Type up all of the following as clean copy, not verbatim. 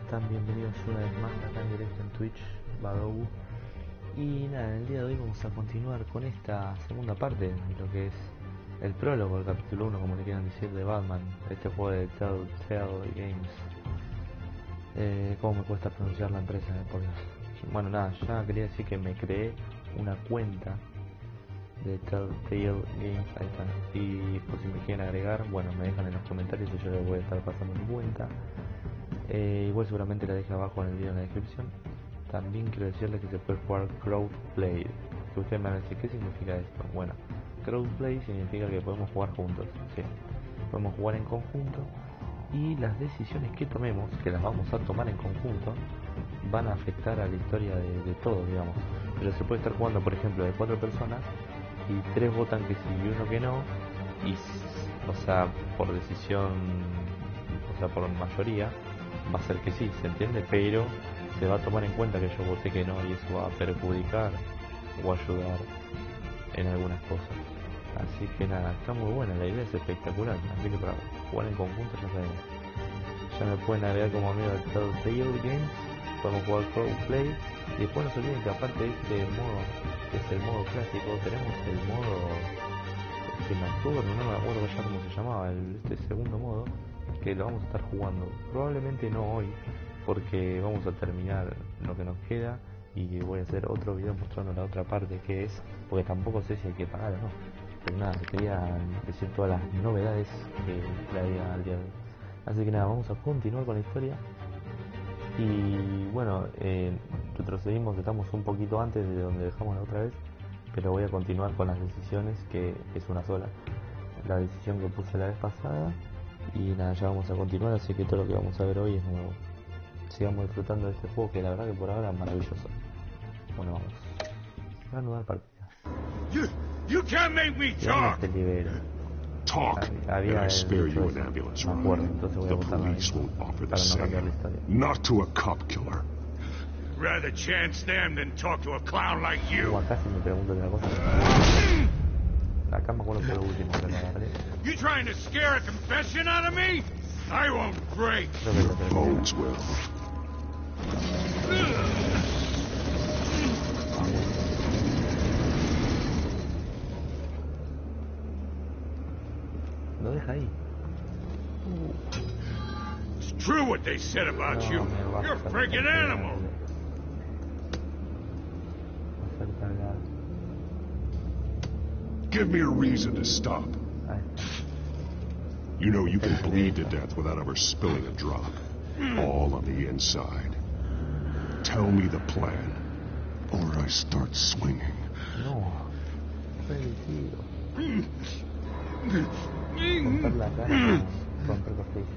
están? Bienvenidos una vez más acá en directo en Twitch, Badogu. Y nada, en el día de hoy vamos a continuar con esta segunda parte de lo que es el prólogo, el capítulo 1, como le quieran decir, de Batman, este juego de Telltale Games. ¿Cómo me cuesta pronunciar la empresa? Por Dios. Bueno, nada, ya quería decir que me creé una cuenta de Telltale Games, ahí está. Y por si me quieren agregar, bueno, me dejan en los comentarios y yo les voy a estar pasando mi cuenta. Igual seguramente la deje abajo en el video en la descripción. También quiero decirles que se puede jugar crowdplay. Que ustedes me van a decir, ¿qué significa esto? Bueno, crowdplay significa que podemos jugar juntos, ¿sí? Podemos jugar en conjunto y las decisiones que tomemos, que las vamos a tomar en conjunto, van a afectar a la historia de todos, digamos. Pero se puede estar jugando, por ejemplo, de 4 personas y 3 votan que sí y uno que no, y, o sea, por decisión, o sea, por mayoría, va a ser que sí, ¿se entiende? Pero se va a tomar en cuenta que yo voté que no y eso va a perjudicar o ayudar en algunas cosas. Así que nada, está muy buena, la idea es espectacular, así que para jugar en conjunto ya sabemos. Ya me pueden agregar como amigo de Telltale Games, podemos jugar crossplay y después no se olviden que aparte de este modo, que es el modo clásico, tenemos el modo nocturno, no me acuerdo ya cómo se llamaba, este segundo modo, que lo vamos a estar jugando, probablemente no hoy, porque vamos a terminar lo que nos queda y voy a hacer otro video mostrando la otra parte que es, porque tampoco sé si hay que pagar o no, pero nada, quería decir todas las novedades que traía al día de hoy. Así que nada, vamos a continuar con la historia y bueno, retrocedimos, estamos un poquito antes de donde dejamos la otra vez, pero voy a continuar con las decisiones, que es una sola, la decisión que puse la vez pasada. Y nada, ya vamos a continuar, así que todo lo que vamos a ver hoy es nuevo. Sigamos disfrutando de este juego que la verdad que por ahora es maravilloso. Bueno, vamos. Reanudar partida. You can't make me talk. Te libero. Talk, and I spare you an ambulance Me acuerdo, ride. entonces voy a The votar la police misma, won't offer the para no cambiar la same. historia. Not to a cop killer. Rather chance them than talk to a clown like you. Acá si me pregunto otra cosa. Acá me acuerdo que lo último que lo agarré. You trying to scare a confession out of me? I won't break. Creo que lo terminé. Bones will. Lo deja ahí. It's true what they said about you. You're a freaking animal. Give me a reason to stop. You know you can bleed to death without ever spilling a drop. All on the inside. Tell me the plan, or I start swinging. No. Felicio. Romper la cara. Romper costillas.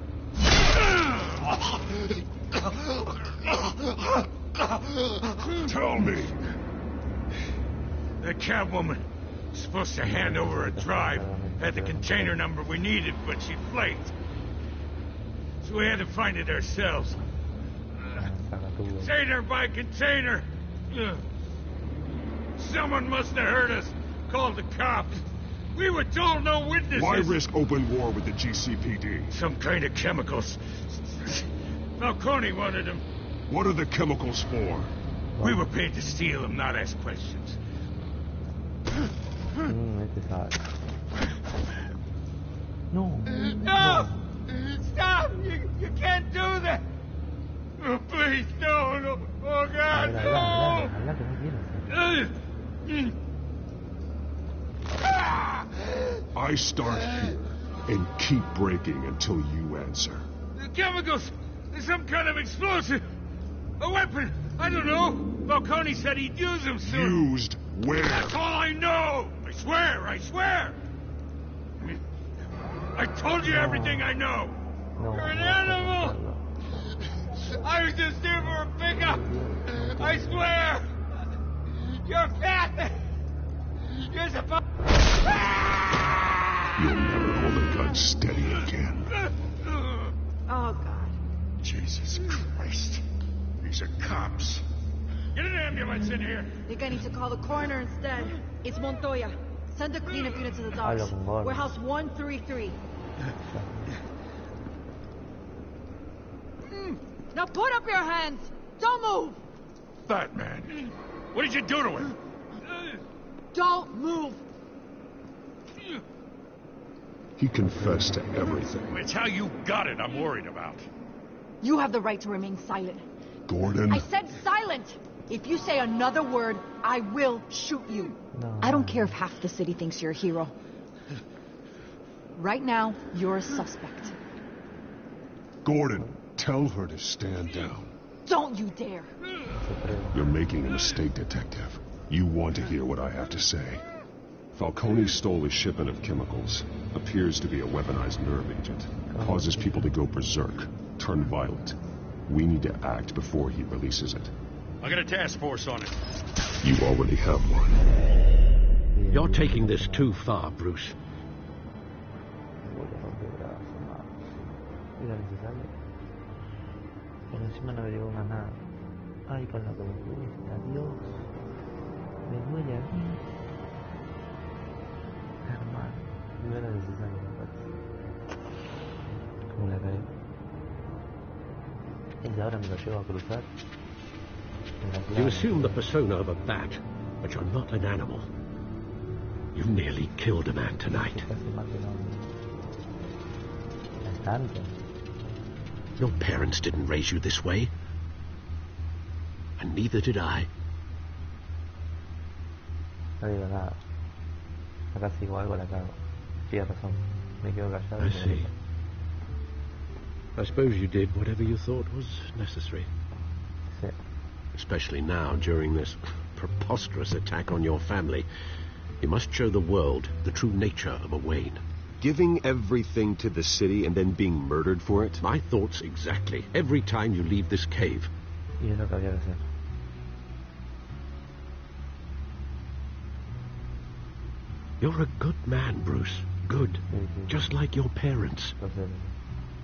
Tell me. The Catwoman was supposed to hand over a drive. Had the container number we needed, but she flaked. So we had to find it ourselves. Container by container. Someone must have heard us. Called the cops. We were told no witnesses. Why risk open war with the GCPD? Some kind of chemicals. Falcone wanted them. What are the chemicals for? We were paid to steal them, not ask questions. Este sabe. No. No! Stop! You can't do that! Oh, please, no! Oh, God, no! Habla que no quiero. I start here and keep breaking until you answer. The chemicals! There's some kind of explosive! A weapon! I don't know! Falcone said he'd use them soon! Used where? That's all I know! I swear! I told you everything I know! No. You're an animal! I was just here for a pickup! I swear! You're fat! You're supposed... You'll never hold a gun steady again. Oh, God. Jesus Christ. These are cops. Get an ambulance in here! I think I need to call the coroner instead. It's Montoya. Send a cleanup unit to the docks. Warehouse 133. Now put up your hands! Don't move! Fat man, what did you do to him? Don't move! He confessed to everything. It's how you got it I'm worried about. You have the right to remain silent. Gordon? I said silent! If you say another word, I will shoot you. No. I don't care if half the city thinks you're a hero. Right now, you're a suspect. Gordon, tell her to stand down. Don't you dare! You're making a mistake, Detective. You want to hear what I have to say. Falcone stole a shipment of chemicals. Appears to be a weaponized nerve agent. Causes people to go berserk, turn violent. We need to act before he releases it. I got a task force on it. You already have one. You're taking this too far, Bruce. Era necesario. Pero encima no averiguó más nada. Ay, con la comunista, Dios. Me duele a mí. Hermano, no era necesario, me parece. Como la caí. Y ahora me lo llevo a cruzar. You assume the persona of a bat, but you're not an animal. You nearly killed a man tonight. Your parents didn't raise you this way. And neither did I. No digo nada. Acá sigo algo la cago. Tienes razón. Me quedo callado. I see. I suppose you did whatever you thought was necessary. Sí. Especially now, during this preposterous attack on your family. You must show the world the true nature of a Wayne. Giving everything to the city and then being murdered for it? My thoughts exactly. Every time you leave this cave. Y es lo que había que hacer. You're a good man, Bruce. Good. Just like your parents.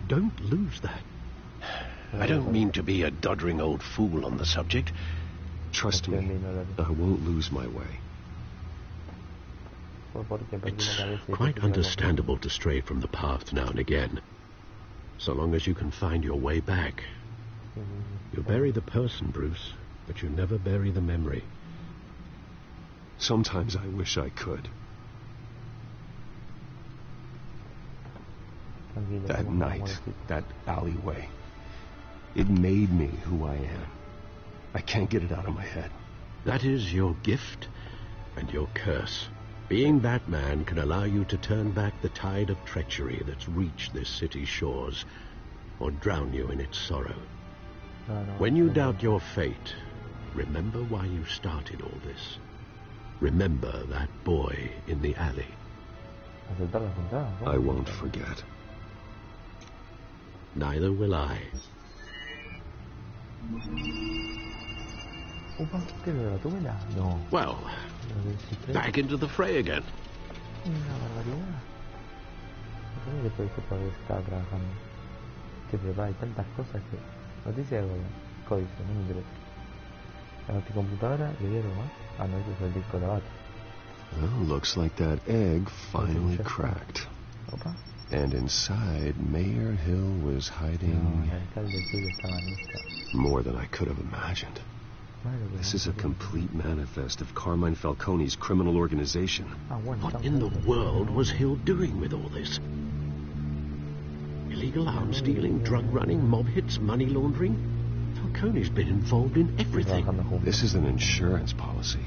Don't lose that. I don't mean to be a doddering old fool on the subject. Trust me, I won't lose my way. It's quite understandable to stray from the path now and again. So long as you can find your way back. You bury the person, Bruce, but you never bury the memory. Sometimes I wish I could. That night, that alleyway, it made me who I am. I can't get it out of my head. That is your gift and your curse. Being Batman can allow you to turn back the tide of treachery that's reached this city's shores, or drown you in its sorrow. When you doubt your fate, remember why you started all this. Remember that boy in the alley. I won't forget. Neither will I. Well, back into the fray again. Una barbaridad. ¿Cómo que todo esto todavía estaba trabajando? Que prepara, hay tantas cosas que... Noticia de códice, no me interesa. La computadora y algo más. Ah, no, ese es el disco de la bata. Well, looks like that egg finally cracked. Opa. And inside, Mayor Hill was hiding... more than I could have imagined. This is a complete manifest of Carmine Falcone's criminal organization. What in the world was Hill doing with all this? Illegal arms dealing, drug running, mob hits, money laundering? Falcone's been involved in everything. This is an insurance policy.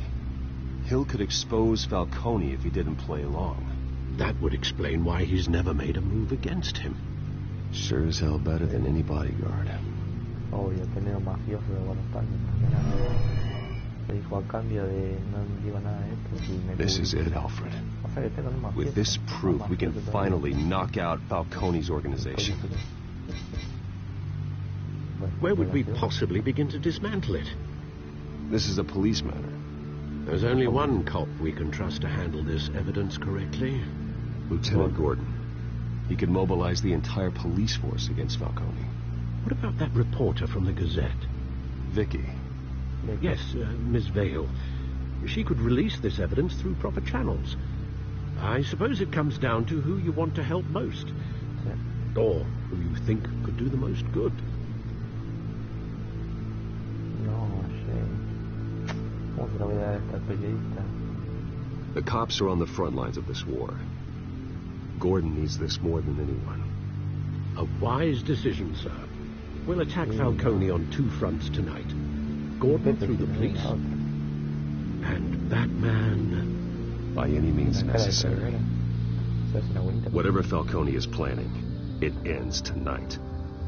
Hill could expose Falcone if he didn't play along. That would explain why he's never made a move against him. Sure as hell better than any bodyguard. Obvio, tener un mafioso de buenos años. Se dijo a cambio de no digo nada de esto. This is it, Alfred. With this proof, we can finally knock out Falcone's organization. Where would we possibly begin to dismantle it? This is a police matter. There's only one cop we can trust to handle this evidence correctly. Lieutenant Gordon. He could mobilize the entire police force against Falcone. What about that reporter from the Gazette? Vicky. Yes, Miss Vale. She could release this evidence through proper channels. I suppose it comes down to who you want to help most. Or who you think could do the most good. periodista. The cops are on the front lines of this war. Gordon needs this more than anyone. A wise decision, sir. We'll attack Falcone on 2 fronts tonight. Gordon through the police, and Batman by any means necessary. Whatever Falcone is planning, it ends tonight.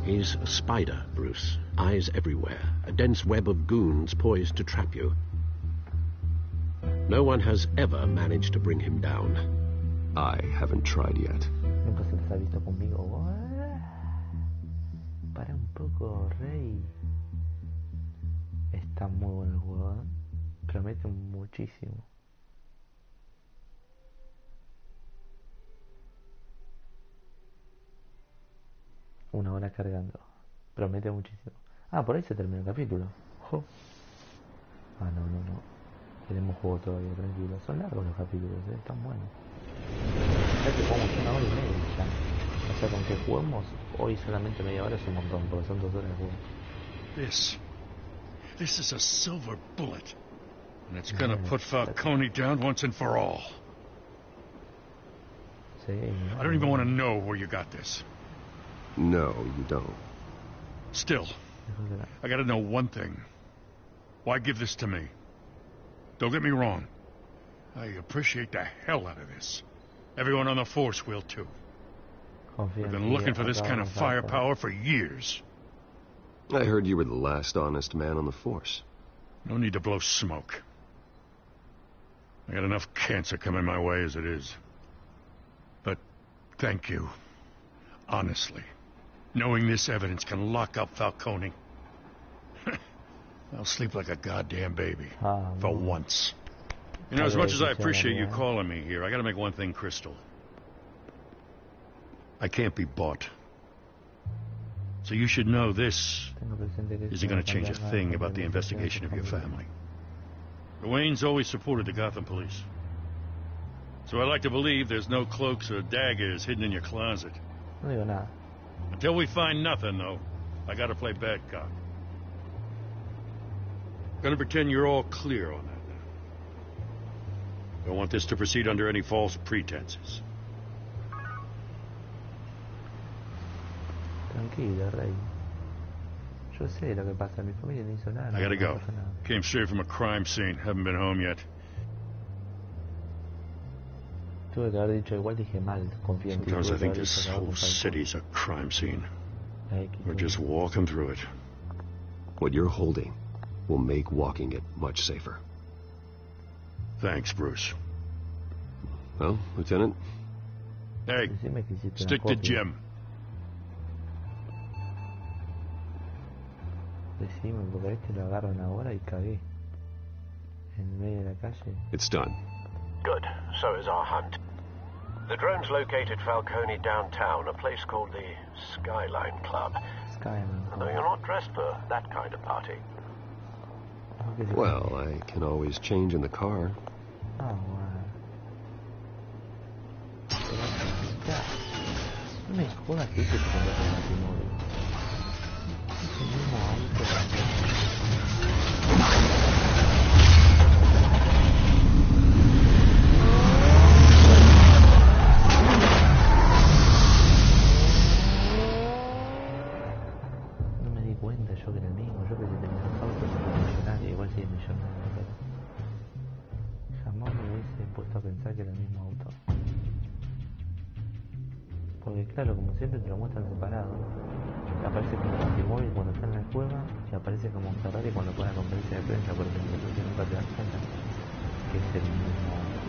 He's a spider, Bruce. Eyes everywhere. A dense web of goons poised to trap you. No one has ever managed to bring him down. I haven't tried yet. Nunca se les ha visto conmigo. Para un poco, Rey. Está muy bueno el juego, ¿eh? Promete muchísimo. Una hora cargando. Promete muchísimo. Ah, por ahí se termina el capítulo. Ojo. Ah, no. Tenemos juego todavía, tranquilo. Son largos los capítulos, están buenos. Ya que jugamos 1 hora y media ya. O sea, con que juguemos hoy solamente media hora es un montón, porque son 2 horas de juego. This is a silver bullet. And it's gonna put Falcone down once and for all. Sí, I don't even want to know where you got this. No, you don't. Still, I gotta know one thing. Why give this to me? Don't get me wrong. I appreciate the hell out of this. Everyone on the force will too. We've been looking for this kind of firepower for years. I heard you were the last honest man on the force. No need to blow smoke. I got enough cancer coming my way as it is. But thank you. Honestly. Knowing this evidence can lock up Falcone. I'll sleep like a goddamn baby. For once. You know, as much as I appreciate you calling me here, I gotta make one thing crystal. I can't be bought. So you should know this isn't gonna change a thing about the investigation of your family. The Waynes always supported the Gotham police. So I like to believe there's no cloaks or daggers hidden in your closet. No digo nada. Until we find nothing, though, I gotta play bad cop. Gonna pretend you're all clear on that now. Don't want this to proceed under any false pretenses. Tranquilo, Rey. Yo sé lo que pasa. Mi familia no hizo nada. I gotta go. Came straight from a crime scene. Haven't been home yet. Tuve que haber dicho igual, dije mal. Confío en ti. Sometimes I think this whole city's a crime scene. We're just walking through it. What you're holding will make walking it much safer. Thanks, Bruce. Well, Lieutenant? Hey, stick to Jim. Decime, porque a este lo agarran ahora y cagué. En medio de la calle. It's done. Good. So is our hunt. The drones located Falcone downtown, a place called the Skyline Club. Skyline. Although you're not dressed for that kind of party. Well, I can always change in the car. Oh, wow. No me jodas que hice con el matrimonio. Es el mismo auto. Yo que era el mismo, yo que si tenía los autos era millonario, igual si es millonario, pero jamás me hubiese puesto a pensar que era el mismo auto. Porque claro, como siempre te lo muestran separado. Aparece como Batimóvil cuando está en la cueva y aparece como un Ferrari cuando pone la conferencia de prensa, por ejemplo, porque nunca te das cuenta que es el mismo auto.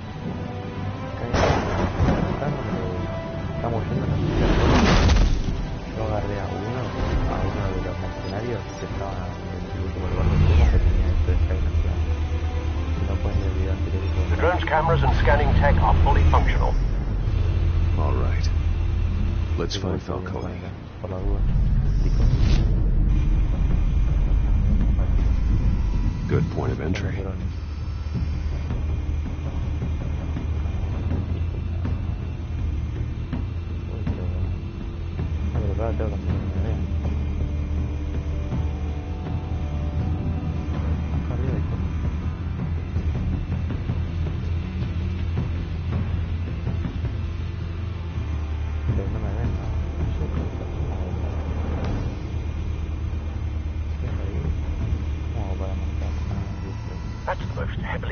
Estamos yendo a la ciudad. Yo agarré a uno de los mercenarios que estaban en el último lugar de Nueva que tenía esto de Skyline. No pueden olvidar que le dijo. The drone's cameras and scanning tech are fully functional. All right. Let's find Falcone. Por la duda. Good point of entry. Tengo que hacer una idea. Acá arriba hay cosas.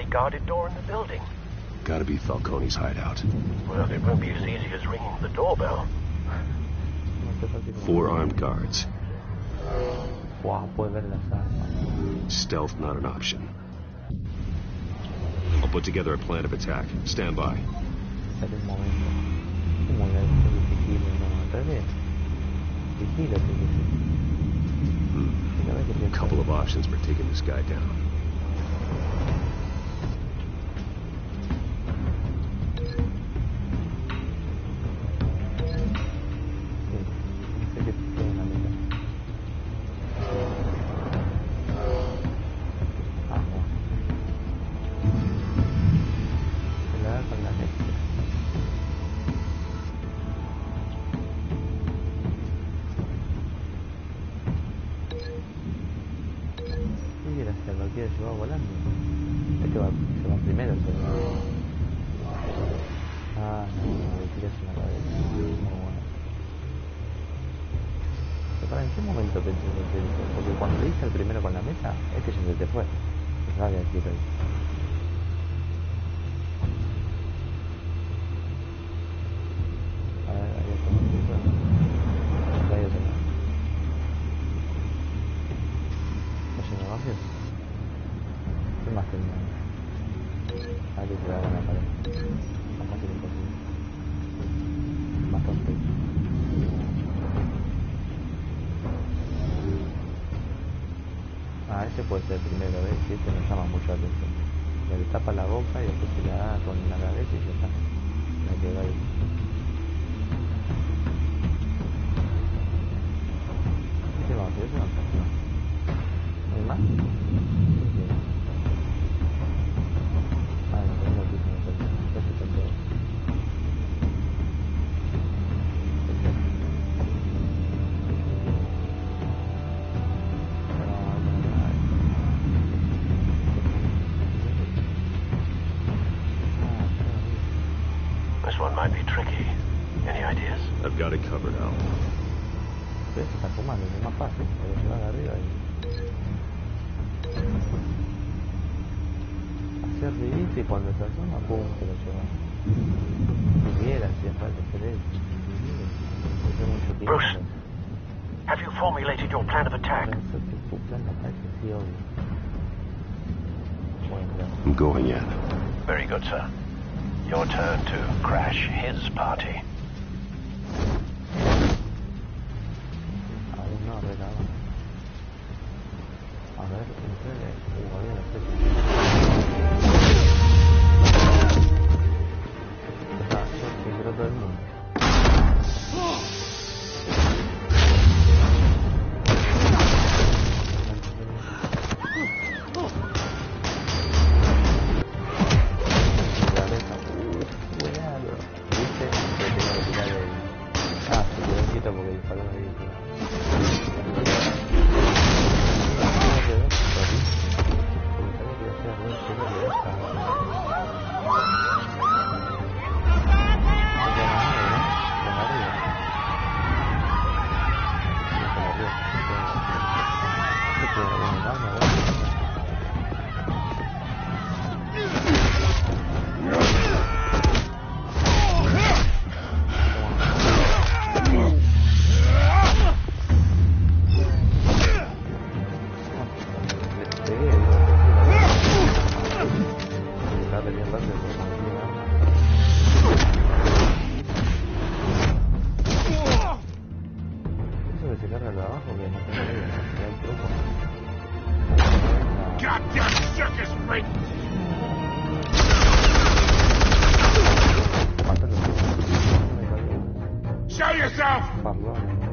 only guarded door in the building. Gotta be Falcone's hideout. Well, it won't be as easy as ringing the doorbell. 4 armed guards. Wow, puede ver las armas. Stealth not an option. I'll put together a plan of attack. Stand by. Espera un momento. ¿Cómo le hace vigila? No, al revés. Vigila, A couple of options for taking this guy down. Lo quiere llevar volando. Este va, se va primero, pero... Ah, no, le tiras en la cabeza. Muy bueno. Pero para, ¿en qué momento pensé en hacer eso? Porque cuando le diste el primero con la mesa, este ya se te fue. Es rabia el tiro ahí. A ver, ahí está muy bien. Acá hay otro. ¿Está lleno de gracias? ¿Qué más tenía? A ver si se la hago en la pared. Más fácil imposible. Más tonto. Ah, ese puede ser el primero, ¿ves? Si este me llama mucho la atención. Le tapa la boca y después se la da con la cabeza y ya está. La quedó ahí. ¿Qué más? ¿Qué más? ¿No hay más? This one might be tricky. Any ideas? I've got it covered, Al. Se está fumando, es más fácil. Lo lleva de arriba y... hacer ridículo y cuando se asoma, pum, se lo lleva. Si quiera, si hace falta hacer eso. Bruce, have you formulated your plan of attack? Tu plan me parece sí, obvio. Bueno, I'm going in. Very good, sir. Your turn to crash his party. aún no, arreglado. A ver, entrele. Había la fecha. Se entró todo el mundo.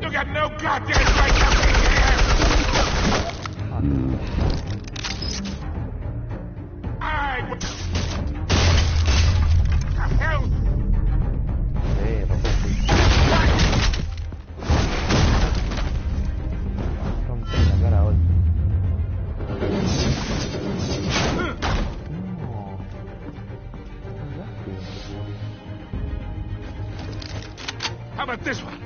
You got no goddamn right to be here! What the hell? How about this one?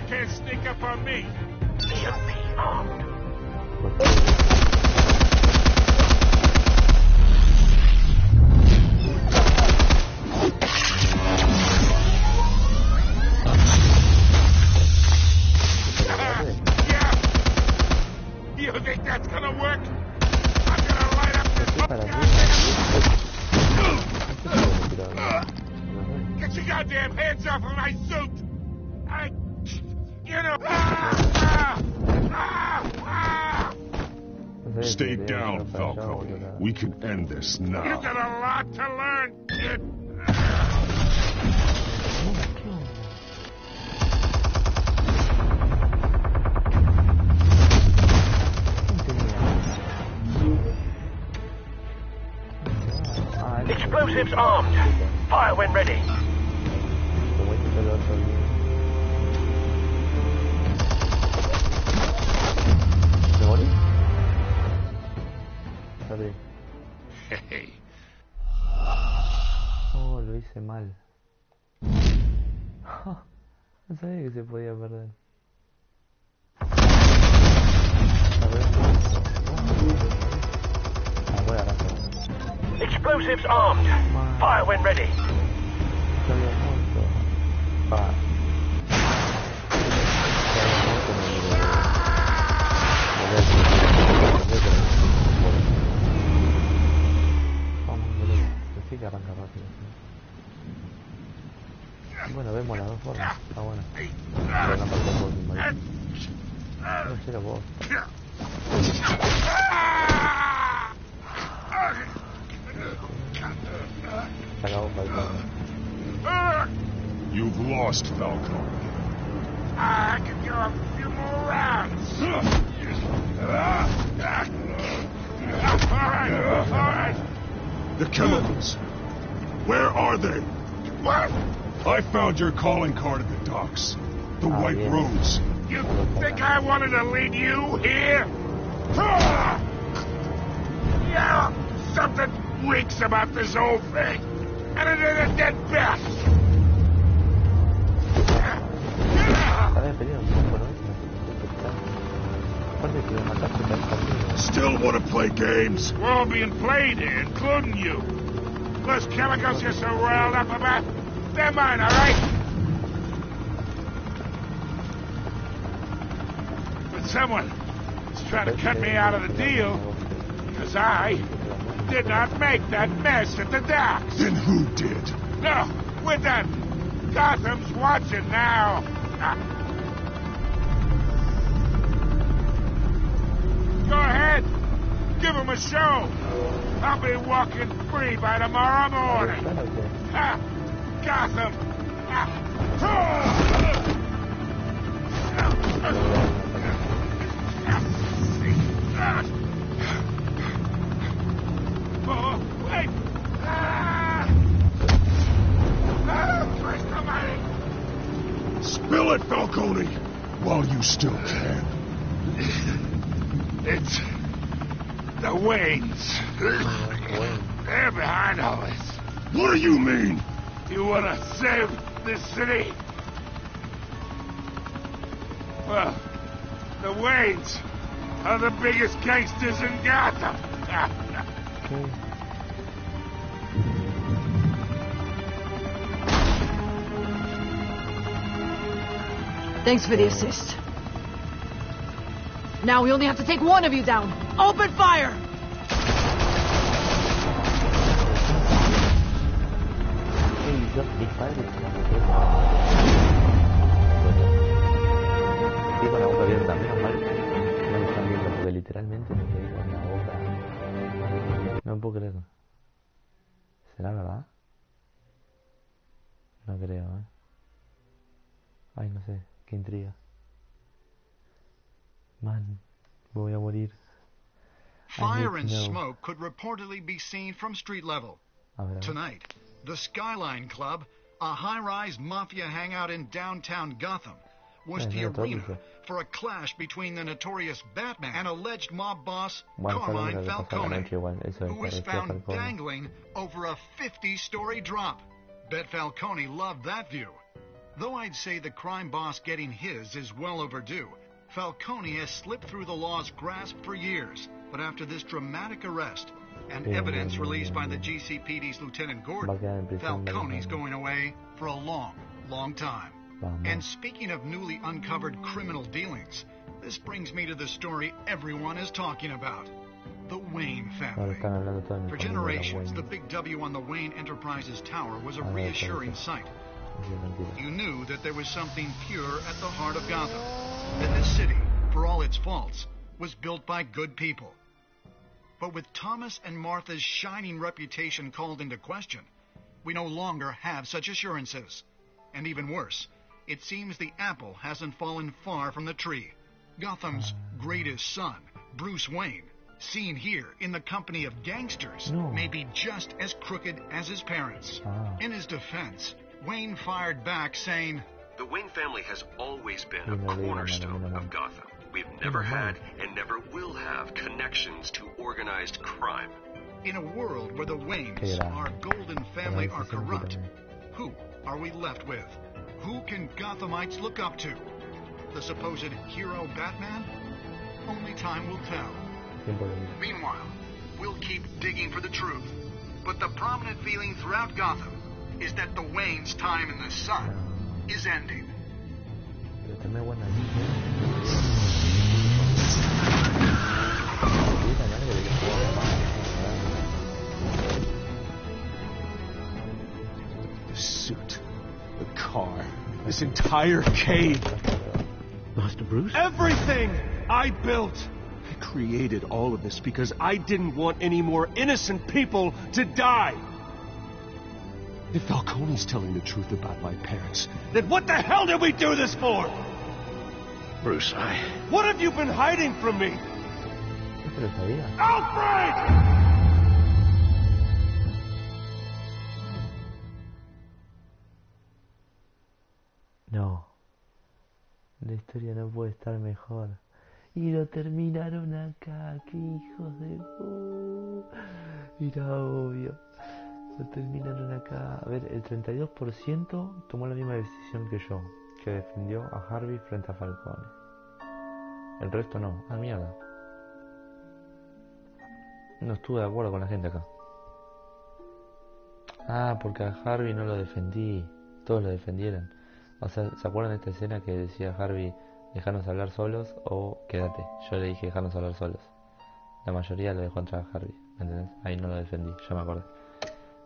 Can't sneak up on me. Be armed. that's gonna work? I'm gonna light up this Get your goddamn hands off of my suit! Stay down, Falcone. We can end this now. You got a lot to learn, kid. Explosives armed. Fire when ready. Hey. Oh, lo hice mal. No sabía que se podía perder. Explosives armed. Fire when ready. Que arranca rápido. Bueno, vemos las dos formas. Está bueno. Pero no falta por mi marido. No quiero vos. Se acabó Falcone. You've lost, Falcone. I can go a few more rounds. All right. The chemicals. Where are they? What? I found your calling card at the docks. The white rose. You think I wanted to lead you here? Yeah, something reeks about this whole thing. And it is a dead bat. Still want to play games? We're all being played here, including you. Those chemicals you're so riled up about, they're mine, all right? But someone is trying to cut me out of the deal, because I did not make that mess at the docks. Then who did? No, we're done. Gotham's watching now. Go ahead. Give him a show. I'll be walking free by tomorrow morning. Gotham. Oh, wait. Spill it, Falcone, while you still can. It's the Waynes. They're behind all this. What do you mean? You want to save this city? Well, the Waynes are the biggest gangsters in Gotham. Thanks for the assist. Now we only have to take one of you down. Open fire! Sí, con la boca abierta, menos mal. No me están viendo porque literalmente me quedé con la boca. No me puedo creer. ¿Será verdad? No creo, Ay, no sé, qué intriga. Man, voy a morir. Fire and smoke could reportedly be seen from street level. Tonight, the Skyline Club, a high-rise mafia hangout in downtown Gotham, was the arena for a clash between the notorious Batman and alleged mob boss Carmine Falcone, who was found dangling over a 50-story drop. Bet Falcone loved that view. Though I'd say the crime boss getting his is well overdue, Falcone has slipped through the law's grasp for years. But after this dramatic arrest and evidence released by the GCPD's Lieutenant Gordon, Falcone's going away for a long, long time. And speaking of newly uncovered criminal dealings, This brings me to the story everyone is talking about. The Wayne family. For generations, the big W on the Wayne Enterprises tower was a reassuring sight. You knew that there was something pure at the heart of Gotham. That this city, for all its faults, was built by good people. But with Thomas and Martha's shining reputation called into question, we no longer have such assurances. And even worse, it seems the apple hasn't fallen far from the tree. Gotham's greatest son, Bruce Wayne, seen here in the company of gangsters, may be just as crooked as his parents. In his defense, Wayne fired back saying, "The Wayne family has always been a cornerstone of Gotham. We've never had and never will have connections to organized crime." In a world where the Waynes, our golden family, are corrupt, who are we left with? Who can Gothamites look up to? The supposed hero Batman? Only time will tell. Meanwhile, we'll keep digging for the truth. But the prominent feeling throughout Gotham is that the Waynes' time in the sun is ending. The suit, the car, this entire cave. Master Bruce? Everything I built! I created all of this because I didn't want any more innocent people to die. If Falcone's telling the truth about my parents, then what the hell did we do this for? Bruce, What have you been hiding from me? Alfred! No. La historia no puede estar mejor. Y lo terminaron acá. ¡Qué hijos de... Era obvio. Lo terminaron acá. A ver, el 32% tomó la misma decisión que yo, que defendió a Harvey frente a Falcone. El resto no. Ah, mierda. No estuve de acuerdo con la gente acá. Ah, porque a Harvey no lo defendí. Todos lo defendieron. O sea, ¿se acuerdan de esta escena que decía Harvey, dejarnos hablar solos o quédate? Yo le dije dejarnos hablar solos. La mayoría lo dejó entrar a Harvey, ¿me entendés? Ahí no lo defendí, ya me acordé.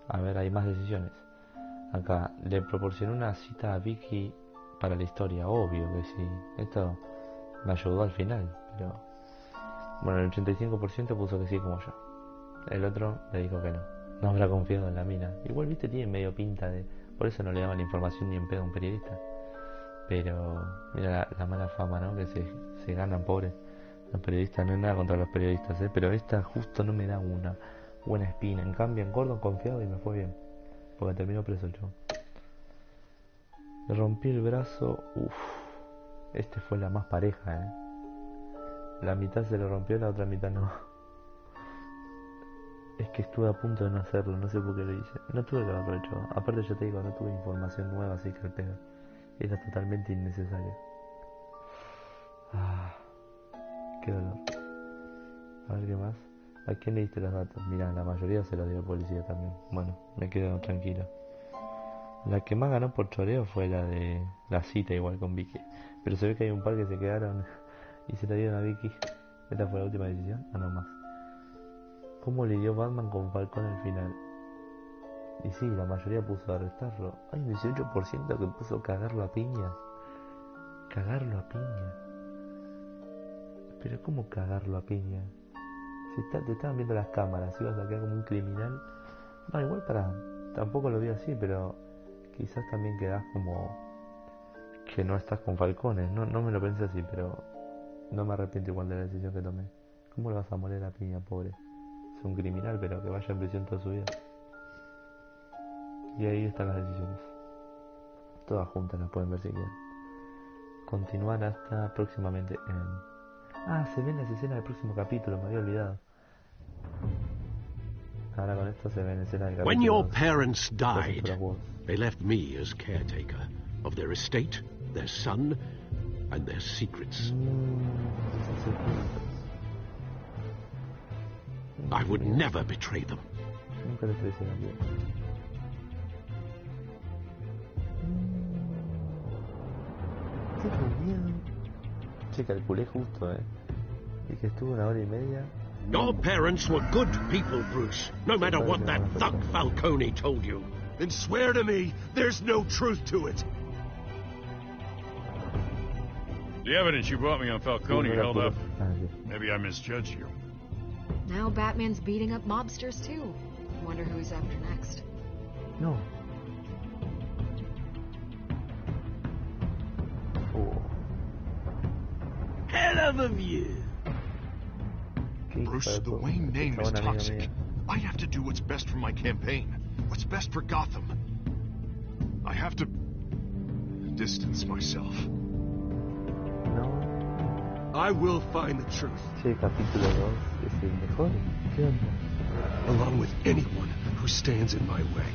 A ver, hay más decisiones. Acá, le proporcioné una cita a Vicky para la historia, obvio que sí. Esto me ayudó al final, pero... Bueno, el 85% puso que sí como yo. El otro le dijo que no. No habrá confiado en la mina. Igual, viste, tiene medio pinta de... Por eso no le daban la información ni en pedo a un periodista. Pero mira la mala fama, ¿no? Que se ganan, pobres. Los periodistas, no hay nada contra los periodistas, ¿eh? Pero esta justo no me da una buena espina. En cambio, en Gordon confiado y me fue bien. Porque terminó preso el chabón. Le rompí el brazo. Uff. Este fue la más pareja, ¿eh? La mitad se lo rompió, la otra mitad no. Es que estuve a punto de no hacerlo, no sé por qué lo hice. No tuve que haberlo hecho. Aparte, yo te digo, no tuve información nueva, así que el pedo era totalmente innecesario. Ah, qué dolor. A ver qué más. ¿A quién le diste los datos? Mirá, la mayoría se los dio a policía también. Bueno, me quedo tranquilo. La que más ganó por choreo fue la de la cita igual con Vicky. Pero se ve que hay un par que se quedaron y se la dieron a Vicky. ¿Esta fue la última decisión? Ah, no más. ¿Cómo lidió Batman con Falcón al final? Y sí, la mayoría puso a arrestarlo. Hay un 18% que puso cagarlo a piña. Cagarlo a piña. Pero ¿cómo cagarlo a piña? Si te estaban viendo las cámaras, ibas a quedar como un criminal. No, igual tampoco lo vi así, pero quizás también quedás como que no estás con Falcones. No me lo pensé así, pero no me arrepiento igual de la decisión que tomé. ¿Cómo le vas a moler a piña, pobre? Es un criminal, pero que vaya en prisión toda su vida. Y ahí están las decisiones. Todas juntas las pueden ver si quieren. Continuar hasta próximamente en... Ah, se ven las escenas del próximo capítulo, me había olvidado. Ahora con esto se ven escenas del capítulo. When your parents died, they left me as caretaker of their estate, their son, and their secrets. I would never betray them. Nunca les traicioné bien. Che, calculé justo, y que estuvo 1 hora y media. Your parents were good people, Bruce, no matter what that thug Falcone told you. Then swear to me there's no truth to it. The evidence you brought me on Falcone held up. Maybe I misjudged you. Now Batman's beating up mobsters too. Wonder who's after next. No. Hell of a view. Bruce, the Wayne name is toxic. I have to do what's best for my campaign. What's best for Gotham. I have to distance myself. No. I will find the truth. Che, capítulo 2 es el mejor. ¿Qué onda? Along with anyone who stands in my way.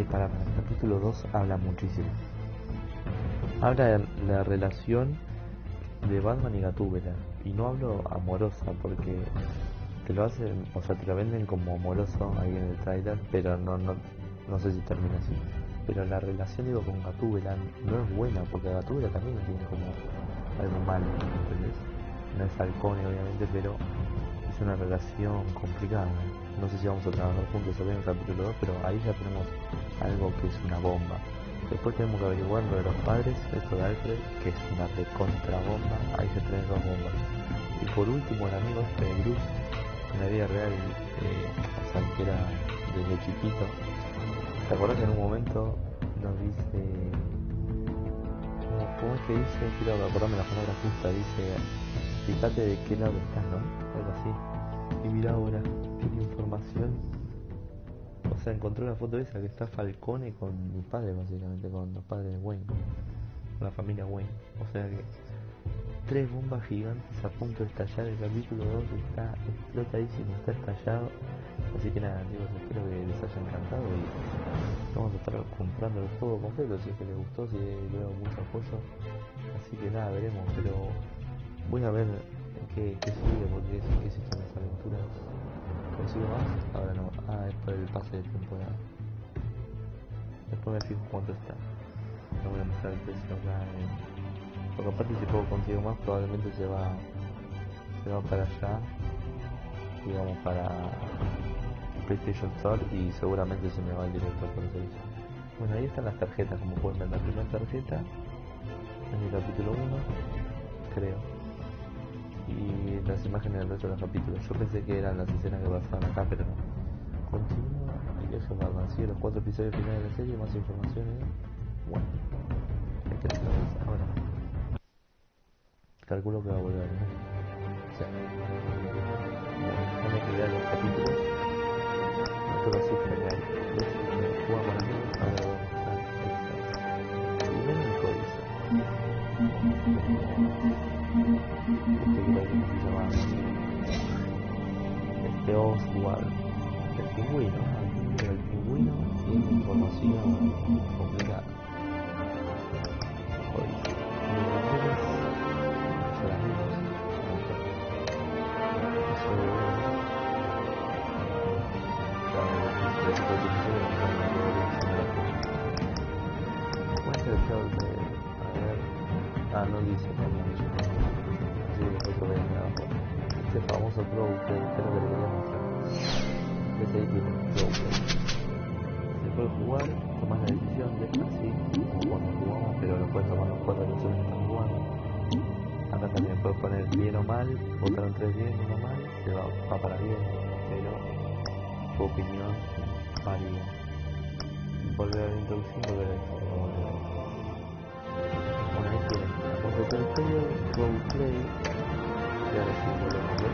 Para el capítulo 2 habla muchísimo. Habla de la relación de Batman y Gatúbela. Y no hablo amorosa porque te lo hacen, o sea, te lo venden como amoroso ahí en el trailer, pero no sé si termina así. Pero la relación, digo, con Gatúbela no es buena, porque Gatúbela también tiene como algo malo, ¿entendés? No es halcone, obviamente, pero es una relación complicada. No sé si vamos a trabajar juntos en el capítulo 2, pero ahí ya tenemos algo que es una bomba. Después tenemos que averiguar lo de los padres, esto de Alfred, que es una recontrabomba. Ahí se traen 2 bombas. Y por último, el amigo este de Bruce, en la vida real, o sea, que era desde chiquito. ¿Te acuerdas que en un momento nos dice... ¿Cómo es que dice? Quiero acordarme la palabra justa, dice... Fíjate de qué lado estás, ¿no? Algo así. Y mira ahora, tiene información. O sea, encontró la foto esa que está Falcone con mis padres, básicamente, con los padres de Wayne, con la familia Wayne. O sea que 3 bombas gigantes a punto de estallar. El capítulo 2 está explotadísimo, está estallado. Así que nada, amigos, espero que les haya encantado y vamos a estar comprando el juego completo si es que les gustó, si veo mucho apoyo. Así que nada, veremos, pero voy a ver qué sigue, porque qué se están las aventuras. ¿Consigo más? Ahora no. Es por el pase de temporada. Después me fijo cuánto está. No voy a mostrar el precio acá porque aparte si puedo consigo más probablemente se va para allá, digamos para PlayStation Store, y seguramente se me va el directo por el servicio. Bueno, ahí están las tarjetas, como pueden ver. La primera tarjeta es el capítulo 1, creo, y las imágenes del resto de los capítulos. Yo pensé que eran las escenas que pasaban acá, pero no. Continúa y dejo Batman. Sigue los 4 episodios finales de la serie, más información. Bueno, hay que hacer ahora. Calculo que va a volver, ¿no? O sea, déjame que vea los capítulos. Esto va a ser genial. ¿Ves? Juega con amigos. Ahora voy a mostrar esta. Primero el códice. Creo que se llama Oswald. El pingüino. El pingüino tiene información complicada. Códice. No dice, así que después lo ven abajo. Este famoso Pro-Play, creo que lo voy a mostrar. Este ahí tiene Pro-Play. Se puede jugar, tomar la decisión de así, como cuando jugamos, pero lo puedes tomar los 4 decisiones que están jugando. Acá también puedes poner bien o mal, votaron 3 bien, 1 mal, se va para bien, pero tu opinión varía. Volver a la introducción, volver a esto. Bueno, ahí tienen. Telltale, roleplay, y ahora sí volvemos a ver.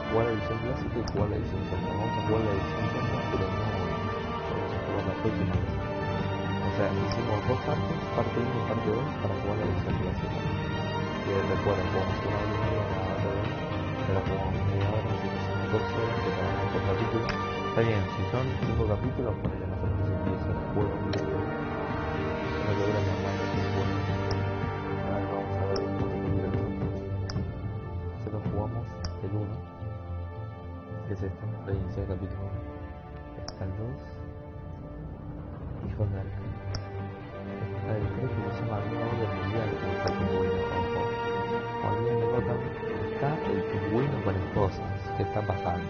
Jugar la edición clásica y jugar la edición sombra. Vamos a jugar la edición sombra, pero no vamos a jugar la próxima vez. O sea, hicimos 2 partes, parte 1 y parte 2, para jugar la edición clásica. Que recuerden, jugamos 1 hora y media, una hora de 2, pero jugamos media hora, así que son 2 horas que tenemos por capítulo. Está bien, si son 5 capítulos, ponele más o menos 10 horas de juego. Lo que dura normalmente un juego. Vamos a ver un poquito. Nosotros jugamos el 1, que es este, la inicio del capítulo 1. Está el 2. Y puntos de arca. El que se llama Nueva mundial que está el pingüino, ojo. Olviden de Gotham está el pingüino con esposas, ¿qué está pasando?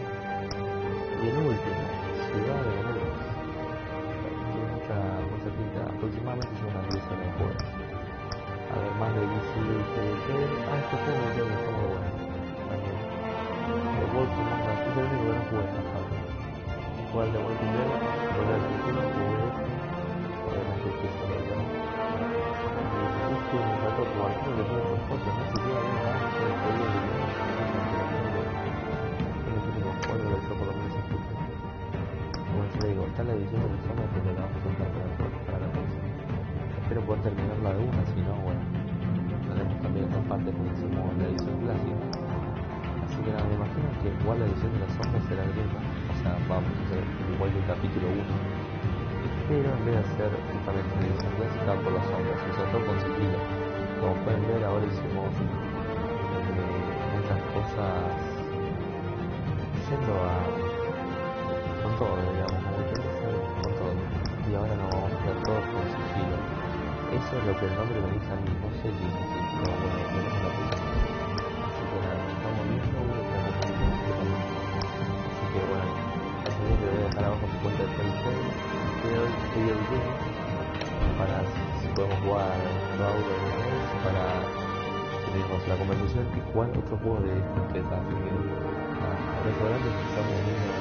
Y el último, ciudad de Nueva. Tiene mucha pinta, aproximadamente son unas 10 horas de juego. A ver, más de DC y Telltale. Este juego creo que está muy bueno. También. The Walking Dead, es el único que no jugué hasta ahora. Jugar de Walking Dead, volver al futuro, jugué este. Obviamente este es solo yo. Y este me faltó jugar, creo que tiene dos fotos, no siquiera había más que el juego de video. Es el único juego que está por lo menos en futuro. Como les digo, está la edición de los zombies, pero la vamos a usar para la próxima. Espero poder terminarla de una, si no, bueno, haremos también otra parte porque hicimos la edición clásica. Así que nada, me imagino que igual la edición de las sombras será la misma, o sea, vamos a hacer igual que el capítulo 1, pero en vez de hacer justamente la edición clásica por las sombras, o sea, todo con sigilo. Como pueden ver, ahora hicimos muchas cosas yendo con todo, digamos, como que con todo, y ahora nos vamos a hacer todo con sigilo. Eso es lo que el nombre me dice a mí, no sé si pero bueno, tenemos la puta. Así que nada, estamos viendo así que bueno, así que le voy a dejar abajo su cuenta de Telltale y el video para si podemos jugar Nueva de una vez, para tenemos la conversación y cuál otro juego de interesa. Así que nada, restaurantes que estamos viendo